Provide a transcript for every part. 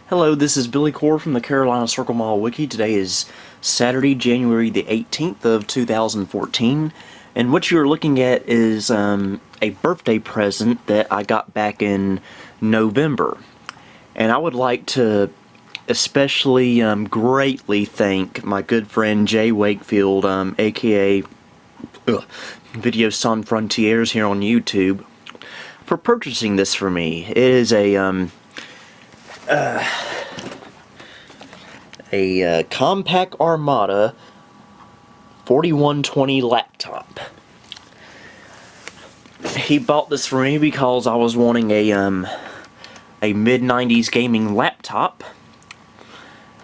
Hello, this is Billy Core from the Carolina Circle Mall Wiki. Today is Saturday, January the 18th of 2014, and what you're looking at is a birthday present that I got back in November. And I would like to especially greatly thank my good friend Jay Wakefield, aka Video Sans Frontiers here on YouTube, for purchasing this for me. It is a Compaq Armada 4120 laptop. He bought this for me because I was wanting a mid-90s gaming laptop,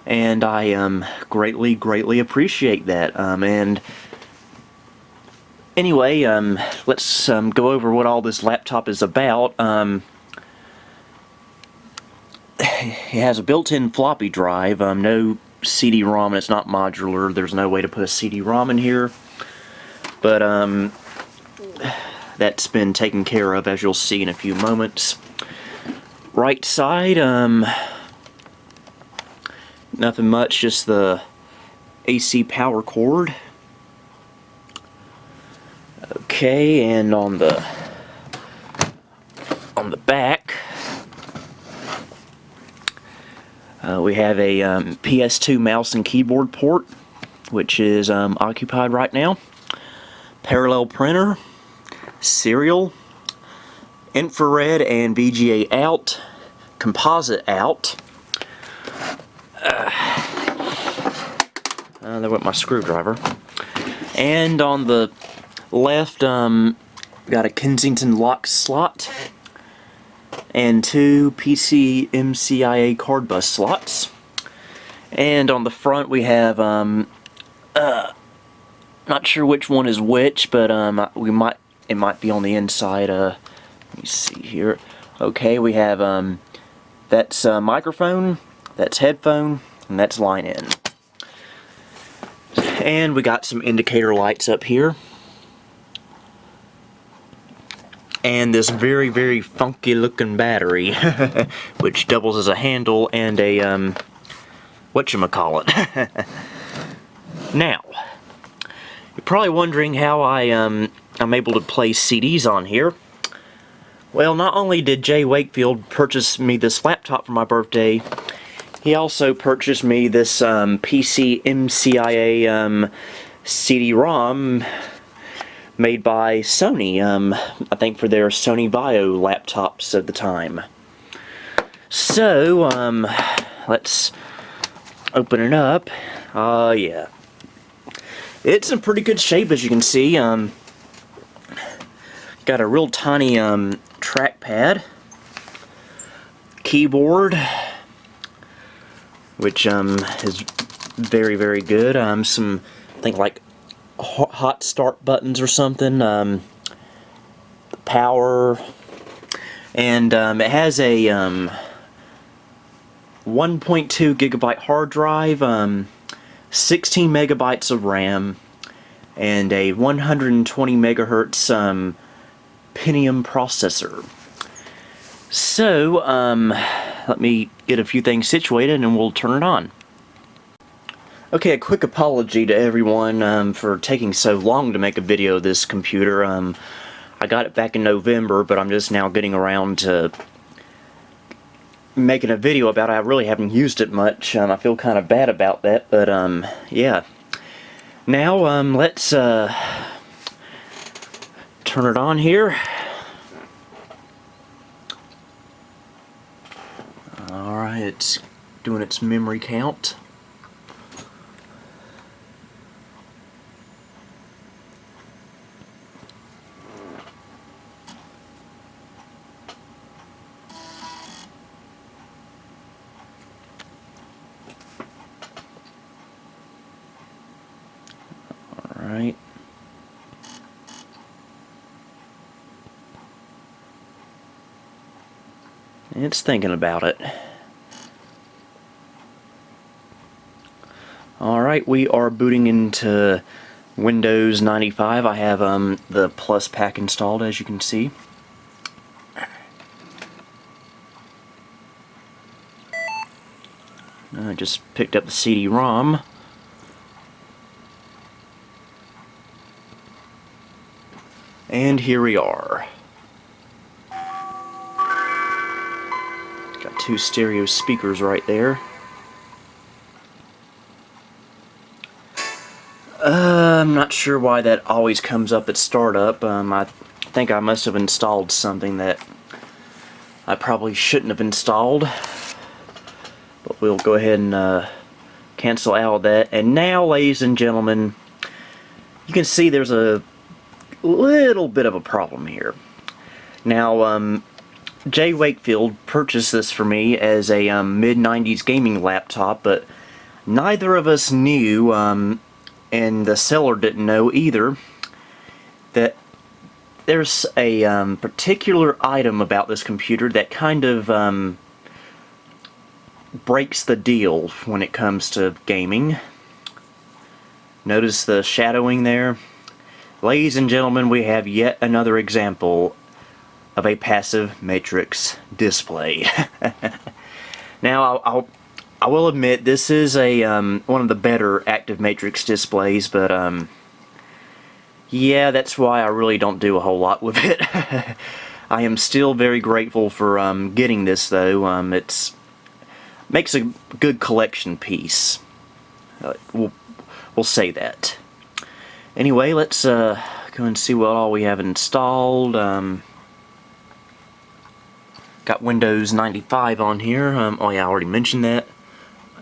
and I greatly appreciate that. And anyway, let's go over what all this laptop is about. It has a built-in floppy drive, no CD-ROM, and it's not modular. There's no way to put a CD-ROM in here, but that's been taken care of, as you'll see in a few moments. Right side, nothing much, just the AC power cord. Okay, and on the back, we have a PS2 mouse and keyboard port, which is occupied right now. Parallel printer, serial, infrared and VGA out, composite out. There went my screwdriver. And on the left, got a Kensington lock slot and two PCMCIA card bus slots. And on the front we have not sure which one is which, but it might be on the inside. Let me see here. Okay, we have that's microphone, that's headphone, and that's line in. And we got some indicator lights up here. And this very funky looking battery, which doubles as a handle and a whatchamacallit. Now, you're probably wondering how I'm able to play CDs on here. Well, not only did Jay Wakefield purchase me this laptop for my birthday, he also purchased me this PCMCIA CD-ROM made by Sony, I think for their Sony Vaio laptops at the time. So, let's open it up. Yeah. It's in pretty good shape, as you can see. Got a real tiny trackpad, keyboard, which is very good. Some, I think, like hot start buttons or something, power, and it has a 1.2 gigabyte hard drive, 16 megabytes of RAM, and a 120 megahertz Pentium processor. So let me get a few things situated and we'll turn it on. Okay, a quick apology to everyone for taking so long to make a video of this computer. I got it back in November, but I'm just now getting around to making a video about it. I really haven't used it much. I feel kind of bad about that, but yeah. Now, let's turn it on here. Alright, it's doing its memory count. Alright. It's thinking about it. Alright, we are booting into Windows 95. I have the Plus Pack installed, as you can see. I just picked up the CD-ROM. And here we are. Got 2 stereo speakers right there. I'm not sure why that always comes up at startup. I think I must have installed something that I probably shouldn't have installed. But we'll go ahead and cancel out that. And now, ladies and gentlemen, you can see there's a little bit of a problem here. Now, Jay Wakefield purchased this for me as a mid-90s gaming laptop, but neither of us knew, and the seller didn't know either, that there's a particular item about this computer that kind of breaks the deal when it comes to gaming. Notice the shadowing there? Ladies and gentlemen, we have yet another example of a passive matrix display. Now, I will admit this is a one of the better active matrix displays, but yeah, that's why I really don't do a whole lot with it. I am still very grateful for getting this, though. It's makes a good collection piece. We'll say that. Anyway, let's go and see what all we have installed. Got Windows 95 on here. Oh yeah, I already mentioned that.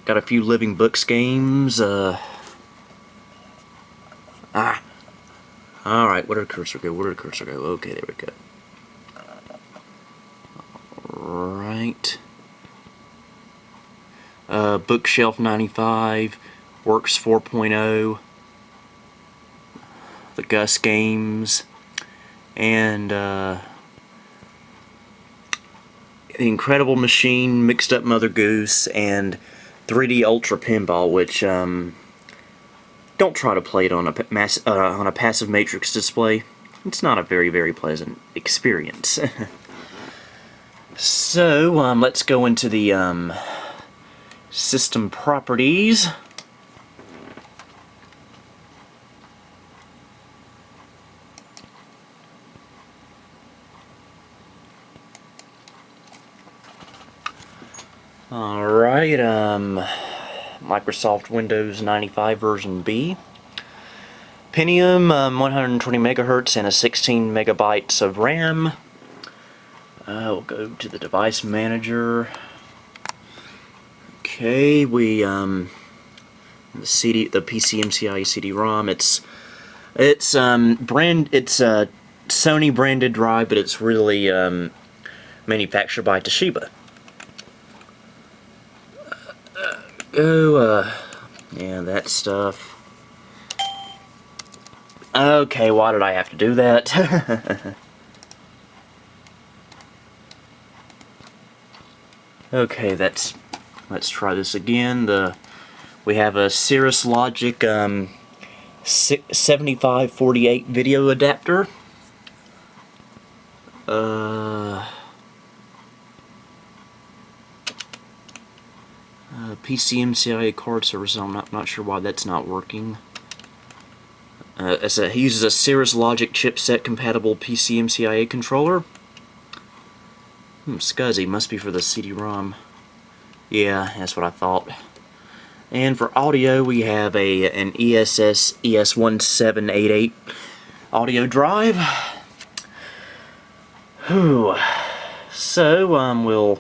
Got a few Living Books games. Alright, where did the cursor go? Where did the cursor go? Okay, there we go. Right. Bookshelf 95. Works 4.0. The Gus games, and the Incredible Machine, Mixed Up Mother Goose, and 3D Ultra Pinball, which don't try to play it on a passive matrix display. It's not a very pleasant experience. So let's go into the system properties. Alright, Microsoft Windows 95 version B. Pentium, 120 megahertz and a 16 megabytes of RAM. We'll go to the device manager. Okay, we the PC MCI CD-ROM. It's a Sony branded drive, but it's really manufactured by Toshiba. Yeah, that stuff. Okay, why did I have to do that? Okay, let's try this again. We have a Cirrus Logic 7548 video adapter. PCMCIA card service. I'm not sure why that's not working. He uses a Cirrus Logic chipset compatible PCMCIA controller. SCSI must be for the CD-ROM. Yeah, that's what I thought. And for audio, we have an ESS ES1788 audio drive. Whew. So we'll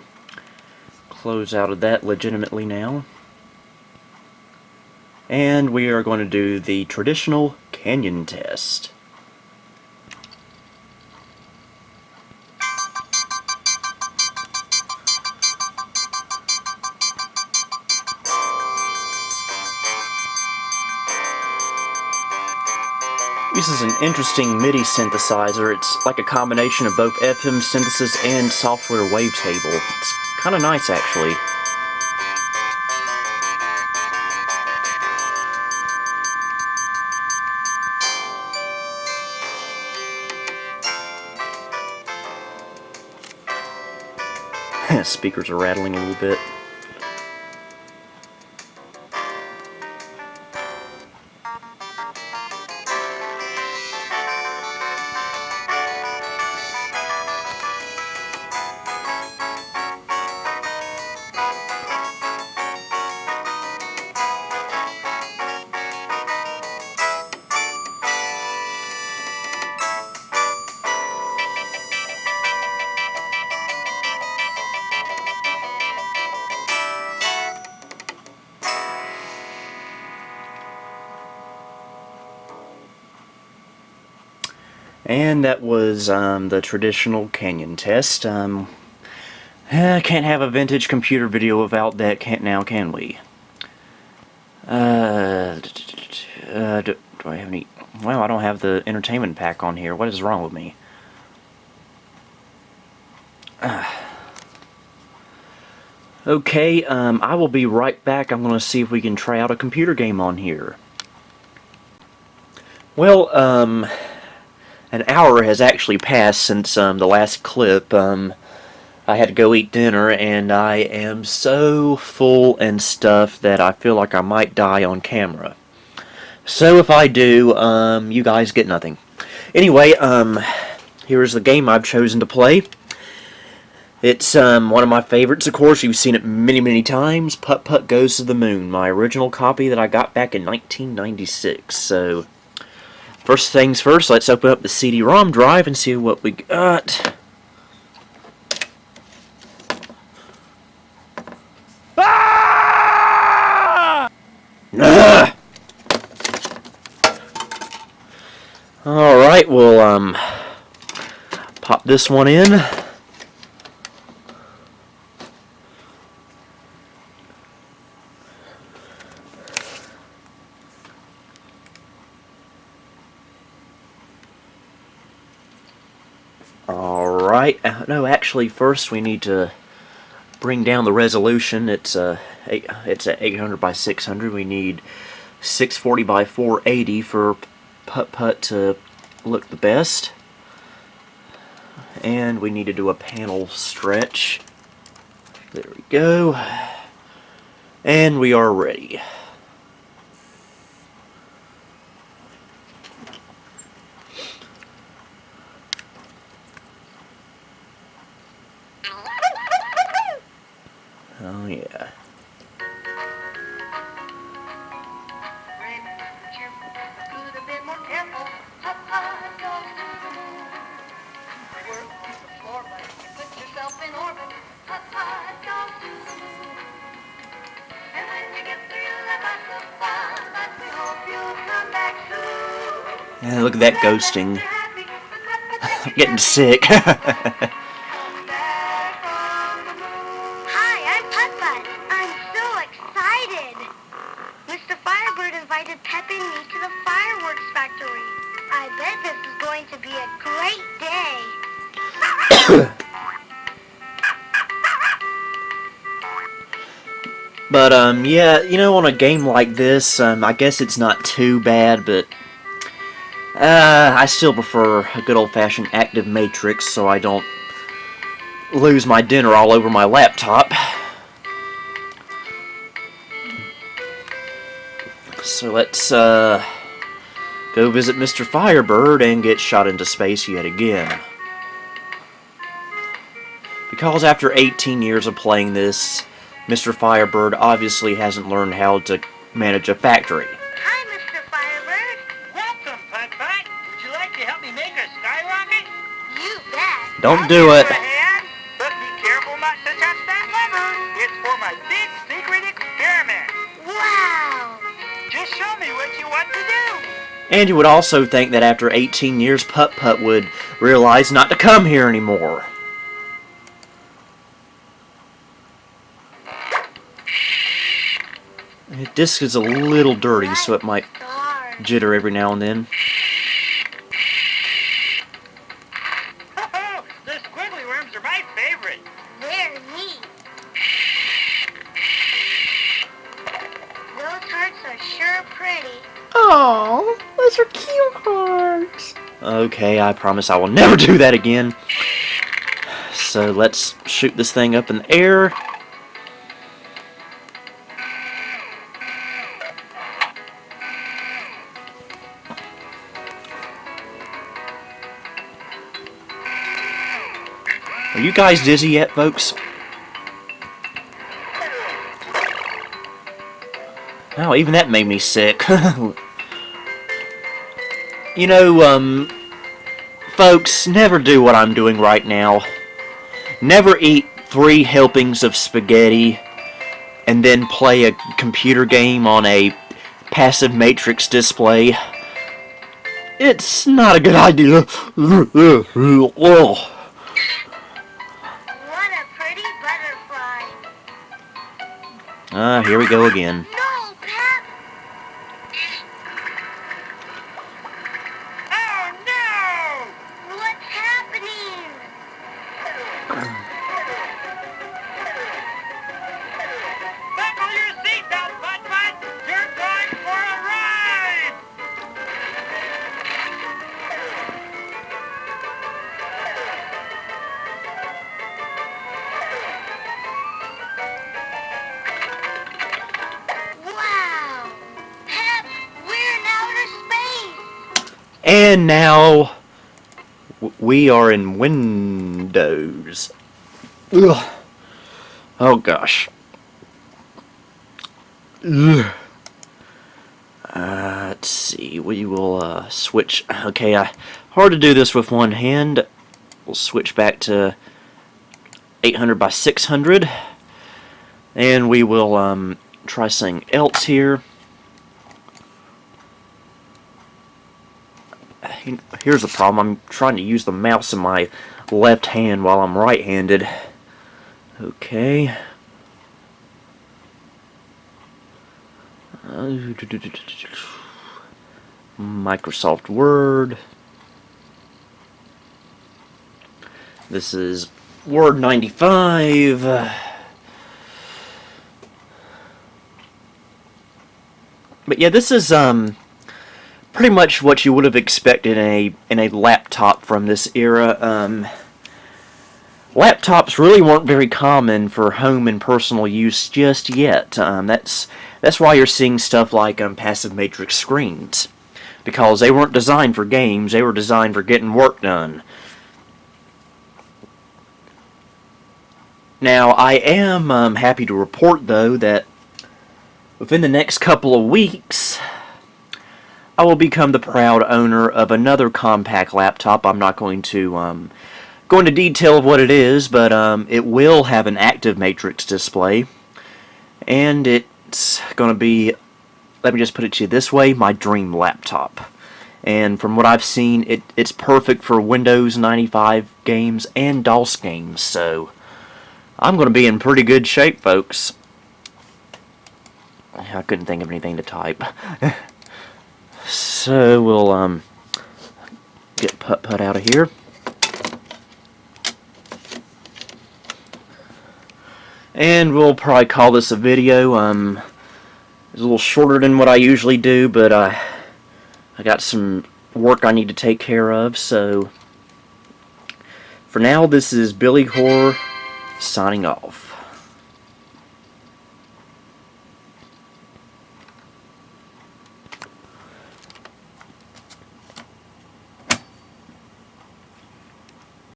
close out of that legitimately now. And we are going to do the traditional canyon test. Uses an interesting MIDI synthesizer. It's like a combination of both FM synthesis and software wavetable. It's kind of nice, actually. Speakers are rattling a little bit. And that was the traditional canyon test. Can't have a vintage computer video without that, can we? Do I have any... Well, I don't have the entertainment pack on here. What is wrong with me? Okay, I will be right back. I'm going to see if we can try out a computer game on here. Well, an hour has actually passed since the last clip. I had to go eat dinner, and I am so full and stuffed that I feel like I might die on camera. So if I do, you guys get nothing. Anyway, here's the game I've chosen to play. It's one of my favorites, of course. You've seen it many, many times. Putt Putt Goes to the Moon, my original copy that I got back in 1996. So, first things first, let's open up the CD-ROM drive and see what we got. Ah! Alright, we'll pop this one in. Alright, no, actually first we need to bring down the resolution. It's at 800 by 600. We need 640 by 480 for Putt Putt to look the best. And we need to do a panel stretch. There we go. And we are ready. Oh yeah. Yeah, look at that ghosting. I'm getting sick. Mr. Firebird invited Pep and me to the fireworks factory. I bet this is going to be a great day. But, yeah, you know, on a game like this, I guess it's not too bad, but I still prefer a good old-fashioned active matrix so I don't lose my dinner all over my laptop. So let's go visit Mr. Firebird and get shot into space yet again. Because after 18 years of playing this, Mr. Firebird obviously hasn't learned how to manage a factory. Hi, Mr. Firebird. Welcome, Putt Putt. Would you like to help me make a skyrocket? You bet. Don't do it. But be careful not to touch that lever. It's for my big secret experiment. Wow. Just show me what you want to do. And you would also think that after 18 years, Putt Putt would realize not to come here anymore. The disc is a little dirty, so it might jitter every now and then. Oh, the squiggly worms are my favorite. They're neat. Those hearts are sure pretty. Oh, those are cute hearts. Okay, I promise I will never do that again. So let's shoot this thing up in the air. Are you guys dizzy yet, folks? Oh, even that made me sick. You know, folks, never do what I'm doing right now. Never eat 3 helpings of spaghetti and then play a computer game on a passive matrix display. It's not a good idea. What a pretty butterfly. Here we go again. No, Pep. Oh no! What's happening? Buckle your seatbelt, Bud. You're going for a ride! Wow. Pep, we're in outer space. And now we are in Windows. Ugh. Oh gosh. Ugh. Let's see. We will switch. Okay, hard to do this with one hand. We'll switch back to 800 by 600, and we will try something else here. Here's the problem. I'm trying to use the mouse in my left hand while I'm right-handed. Okay. Microsoft Word. This is Word 95. But yeah, this is pretty much what you would have expected in a laptop from this era. Laptops really weren't very common for home and personal use just yet. That's why you're seeing stuff like passive matrix screens, because they weren't designed for games. They were designed for getting work done. Now, I am happy to report, though, that within the next couple of weeks, I will become the proud owner of another Compaq laptop. I'm not going to go into detail of what it is, but it will have an active matrix display, and it's going to be, let me just put it to you this way, my dream laptop. And from what I've seen, it's perfect for Windows 95 games and DOS games, so I'm going to be in pretty good shape, folks. I couldn't think of anything to type. So we'll get Putt out of here. And we'll probably call this a video. It's a little shorter than what I usually do, but I got some work I need to take care of. So for now, this is Billy Horror signing off.